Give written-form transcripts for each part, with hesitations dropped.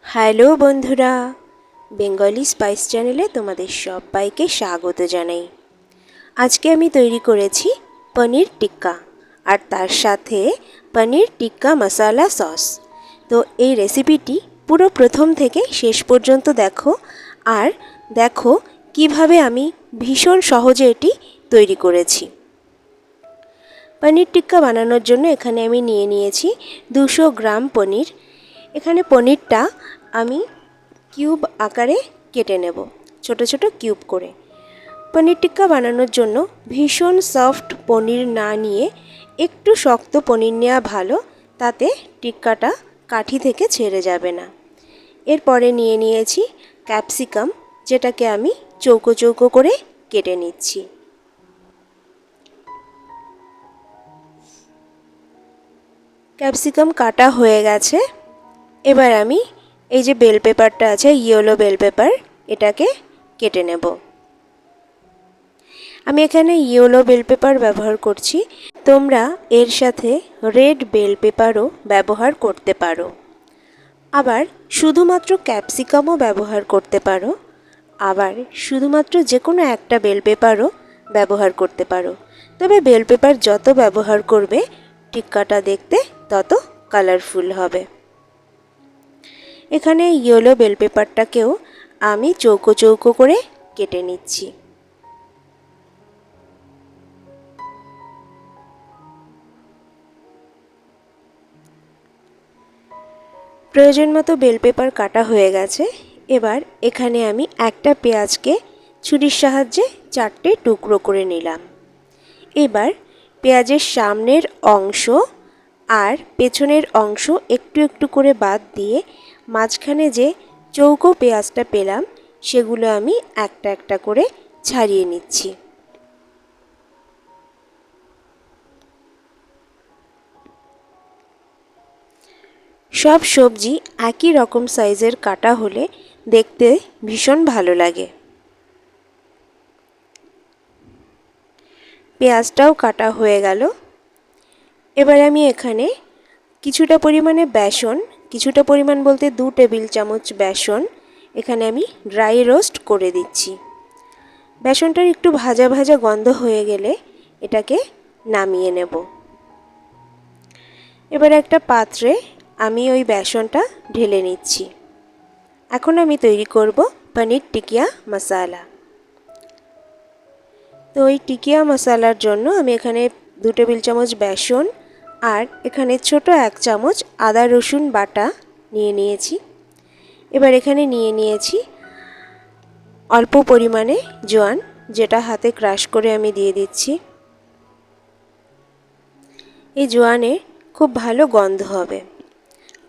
Hello বন্ধুরা, Bengali spice চ্যানেলে তোমাদের সবাইকে স্বাগত জানাই। আজকে আমি তৈরি করেছি পনির টিক্কা আর তার সাথে পনির টিক্কা মশালা সস। তো এই রেসিপিটি পুরো প্রথম থেকে শেষ পর্যন্ত দেখো আর দেখো কিভাবে আমি ভীষণ সহজে এটি তৈরি করেছি। পনির টিক্কা বানানোর জন্য এখানে আমি নিয়ে নিয়েছি 200 গ্রাম পনির। এখানে পনিরটা আমি কিউব আকারে কেটে নেব, ছোট ছোট কিউব করে। পনির টিক্কা বানানোর জন্য ভীষণ সফট পনির না নিয়ে একটু শক্ত পনির নেওয়া ভালো, তাতে টিক্কাটা কাঠি থেকে ছেড়ে যাবে না। এরপরে নিয়ে নিয়েছি ক্যাপসিকাম, যেটাকে আমি চৌকো চৌকো করে কেটে নিচ্ছি। ক্যাপসিকাম কাটা হয়ে গেছে। এবার আমি এই যে বেল পেপারটা আছে, ইয়েলো বেল পেপার, এটাকে কেটে নেব। আমি এখানে ইয়েলো বেল পেপার ব্যবহার করছি, তোমরা এর সাথে রেড বেল পেপারও ব্যবহার করতে পারো। আবার শুধুমাত্র ক্যাপসিকামও ব্যবহার করতে পারো, আবার শুধুমাত্র যে কোনো একটা বেল পেপারও ব্যবহার করতে পারো। তবে বেল পেপার যত ব্যবহার করবে টিক্কাটা দেখতে তত কালারফুল হবে। এখানে ইয়েলো বেল পেপারটাকেও আমি চৌকো চৌকো করে কেটে নিচ্ছি। প্রয়োজন মতো বেল পেপার কাটা হয়ে গেছে। এবার এখানে আমি একটা পেঁয়াজকে ছুরির সাহায্যে 4টে টুকরো করে নিলাম। এবার পেঁয়াজের সামনের অংশ আর পেছনের অংশ একটু একটু করে বাদ দিয়ে মাঝখানে যে চৌকো পেঁয়াজটা পেলাম সেগুলো আমি একটা একটা করে ছাড়িয়ে নিচ্ছি। সব সবজি একই রকম সাইজের কাটা হলে দেখতে ভীষণ ভালো লাগে। পেঁয়াজটাও কাটা হয়ে গেল। এবার আমি এখানে কিছুটা পরিমাণে বেসন, কিছুটা পরিমাণ বলতে 2 টেবিল চামচ বেসন এখানে আমি ড্রাই রোস্ট করে দিচ্ছি। বেসনটার একটু ভাজা ভাজা গন্ধ হয়ে গেলে এটাকে নামিয়ে নেব। এবার একটা পাত্রে আমি ওই বেসনটা ঢেলে নিচ্ছি। এখন আমি তৈরি করব পনির টিকিয়া মশালা। তো ওই টিকিয়া মশালার জন্য আমি এখানে 2 টেবিল চামচ বেসন আর এখানে ছোট 1 চামচ আদা রসুন বাটা নিয়ে নিয়েছি। এবার এখানে নিয়ে নিয়েছি অল্প পরিমাণে জোয়ান, যেটা হাতে ক্রাশ করে আমি দিয়ে দিচ্ছি। এই জোয়ানে খুব ভালো গন্ধ হবে।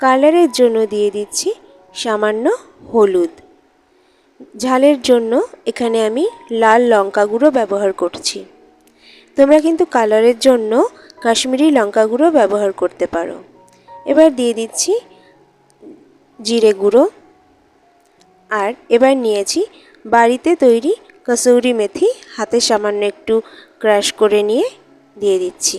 কালারের জন্য দিয়ে দিচ্ছি সামান্য হলুদ। ঝালের জন্য এখানে আমি লাল লঙ্কা গুঁড়ো ব্যবহার করছি। তোমরা কিন্তু কালারের জন্য কাশ্মীরি লঙ্কা গুঁড়ো ব্যবহার করতে পারো। এবার দিয়ে দিচ্ছি জিরে গুঁড়ো। আর এবার নিয়েছি বাড়িতে তৈরি কসুরি মেথি, হাতে সামান্য একটু ক্রাশ করে নিয়ে দিয়ে দিচ্ছি।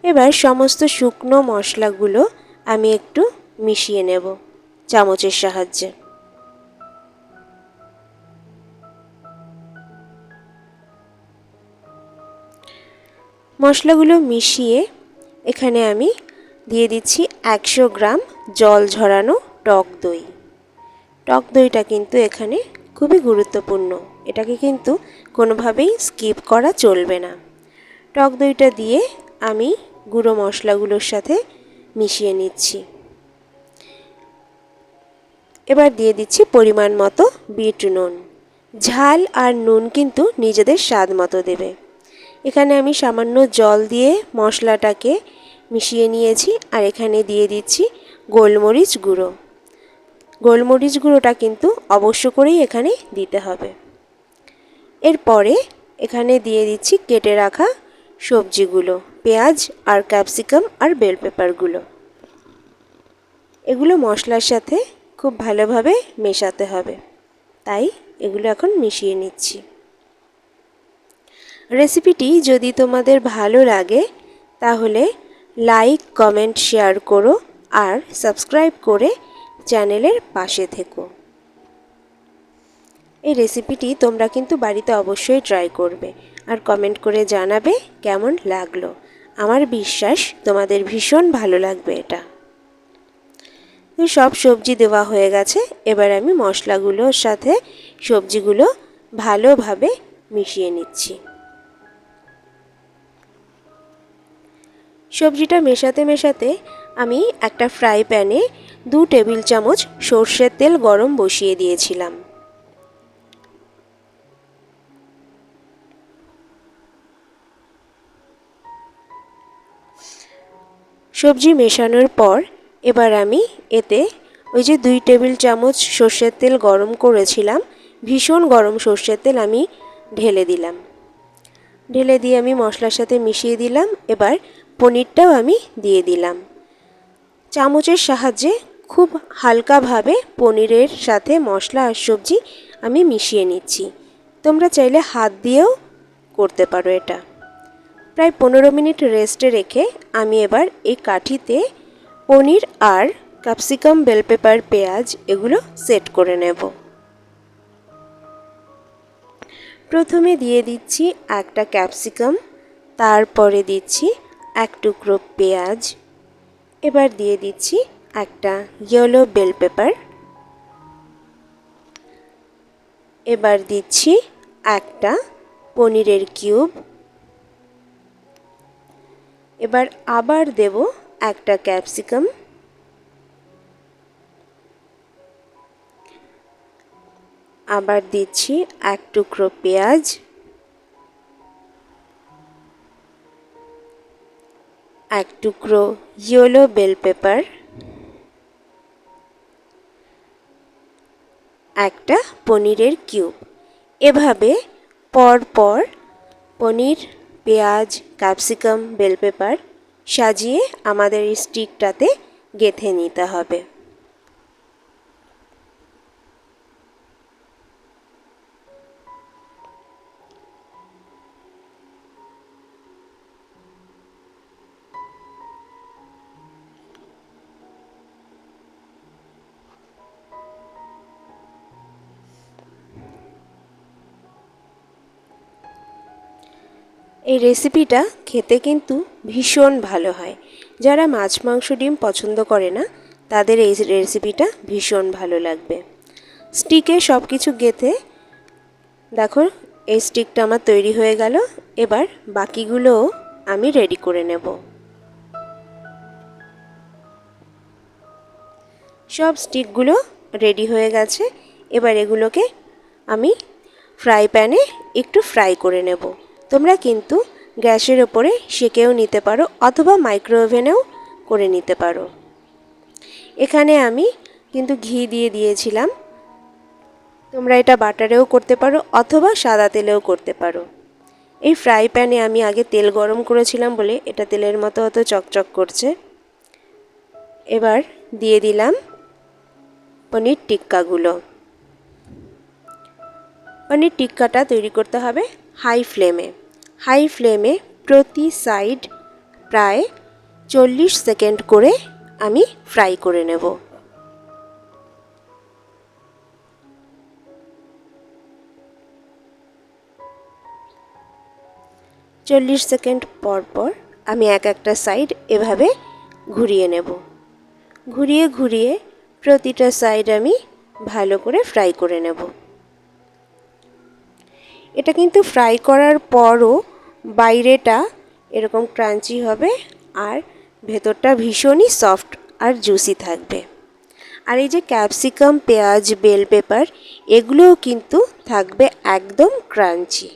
এবার সমস্ত শুকনো মশলাগুলো আমি একটু মিশিয়ে নেব চামচের সাহায্যে। মশলাগুলো মিশিয়ে এখানে আমি দিয়ে দিচ্ছি 100 গ্রাম জল ঝরানো টক দই। টক দইটা কিন্তু এখানে খুবই গুরুত্বপূর্ণ, এটাকে কিন্তু কোনোভাবেই স্কিপ করা চলবে না। টক দইটা দিয়ে আমি গুঁড়ো মশলাগুলোর সাথে মিশিয়ে নিচ্ছি। এবার দিয়ে দিচ্ছি পরিমাণ মতো বিট নুন। ঝাল আর নুন কিন্তু নিজেদের স্বাদ মতো দেবে। এখানে আমি সামান্য জল দিয়ে মশলাটাকে মিশিয়ে নিয়েছি আর এখানে দিয়ে দিচ্ছি গোলমরিচ গুঁড়ো। গোলমরিচ গুঁড়োটা কিন্তু অবশ্য করেই এখানে দিতে হবে। এরপরে এখানে দিয়ে দিচ্ছি কেটে রাখা সবজিগুলো, পেঁয়াজ আর ক্যাপসিকাম আর বেল পেপারগুলো। এগুলো মশলার সাথে খুব ভালোভাবে মেশাতে হবে, তাই এগুলো এখন মিশিয়ে নিচ্ছি। রেসিপিটি যদি তোমাদের ভালো লাগে তাহলে লাইক, কমেন্ট, শেয়ার করো আর সাবস্ক্রাইব করে চ্যানেলের পাশে থেকো। এই রেসিপিটি তোমরা কিন্তু বাড়িতে অবশ্যই ট্রাই করবে আর কমেন্ট করে জানাবে কেমন লাগলো। আমার বিশ্বাস তোমাদের ভীষণ ভালো লাগবে এটা। তো সব সবজি দেওয়া হয়ে গেছে, এবার আমি মশলাগুলোর সাথে সবজিগুলো ভালোভাবে মিশিয়ে নিচ্ছি। সবজিটা মেশাতে মেশাতে আমি একটা ফ্রাই প্যানে 2 টেবিল চামচ সর্ষের তেল গরম বসিয়ে দিয়েছিলাম। সবজি মেশানোর পর এবার আমি এতে ওই যে 2 টেবিল চামচ সর্ষের তেল গরম করেছিলাম, ভীষণ গরম সর্ষের তেল আমি ঢেলে দিলাম। ঢেলে দিয়ে আমি মশলার সাথে মিশিয়ে দিলাম। এবার পনিরটাও আমি দিয়ে দিলাম। চামচের সাহায্যে খুব হালকাভাবে পনিরের সাথে মশলা আর সবজি আমি মিশিয়ে নিচ্ছি। তোমরা চাইলে হাত দিয়েও করতে পারো এটা। প্রায় 15 মিনিট রেস্টে রেখে আমি এবার এই কাঠিতে পনির আর ক্যাপসিকাম, বেল পেপার, পেঁয়াজ এগুলো সেট করে নেব। প্রথমে দিয়ে দিচ্ছি একটা ক্যাপসিকাম, তারপরে দিচ্ছি এক টুকরো পেঁয়াজ, এবার দিয়ে দিচ্ছি একটা ইয়েলো বেল পেপার, এবার দিচ্ছি একটা পনিরের কিউব, এবার আবার দেব একটা ক্যাপসিকাম, আবার দিচ্ছি এক টুকরো পেঁয়াজ, এক টুকরো ইয়েলো বেল পেপার, একটা পনিরের কিউব। এভাবে পরপর পনির, পেঁয়াজ, ক্যাপসিকাম, বেল পেপার সাজিয়ে আমাদের এই স্টিকটাতে গেঁথে নিতে হবে। এই রেসিপিটা খেতে কিন্তু ভীষণ ভালো হয়। যারা মাছ, মাংস, ডিম পছন্দ করে না তাদের এই রেসিপিটা ভীষণ ভালো লাগবে। স্টিকে সব কিছু গেঁথে দেখো এই স্টিকটা আমার তৈরি হয়ে গেল। এবার বাকিগুলোও আমি রেডি করে নেব। সব স্টিকগুলো রেডি হয়ে গেছে। এবার এগুলোকে আমি ফ্রাই প্যানে একটু ফ্রাই করে নেব। তোমরা কিন্তু গ্যাসের ওপরে সেঁকেও নিতে পারো অথবা মাইক্রোওভেনেও করে নিতে পারো। এখানে আমি কিন্তু ঘি দিয়ে দিয়েছিলাম। তোমরা এটা বাটারেও করতে পারো অথবা সাদা তেলেও করতে পারো। এই ফ্রাই প্যানে আমি আগে তেল গরম করেছিলাম বলে এটা তেলের মতো অত চকচক করছে। এবার দিয়ে দিলাম পনির টিক্কাগুলো। পনির টিক্কাটা তৈরি করতে হবে হাই ফ্লেমে। হাই ফ্লেমে প্রতি সাইড প্রায় 40 সেকেন্ড করে আমি ফ্রাই করে নেব। চল্লিশ সেকেন্ড পর পর আমি একটা সাইড এভাবে ঘুরিয়ে নেব। ঘুরিয়ে ঘুরিয়ে প্রতিটা সাইড আমি ভালো করে ফ্রাই করে নেব। এটা কিন্তু ফ্রাই করার পরও বাইরেটা এরকম ক্রাঞ্চি হবে আর ভেতরটা ভীষণই সফট আর জুসি থাকবে। আর এই যে ক্যাপসিকাম, পেঁয়াজ, বেল পেপার এগুলোও কিন্তু থাকবে একদম ক্রাঞ্চি।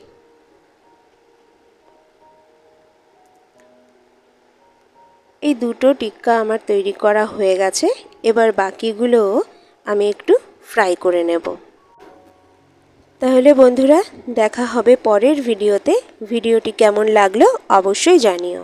এই দুটো টিক্কা আমার তৈরি করা হয়ে গেছে। এবার বাকিগুলোও আমি একটু ফ্রাই করে নেব। তাহলে বন্ধুরা দেখা হবে পরের ভিডিওতে। ভিডিওটি কেমন লাগলো অবশ্যই জানিও।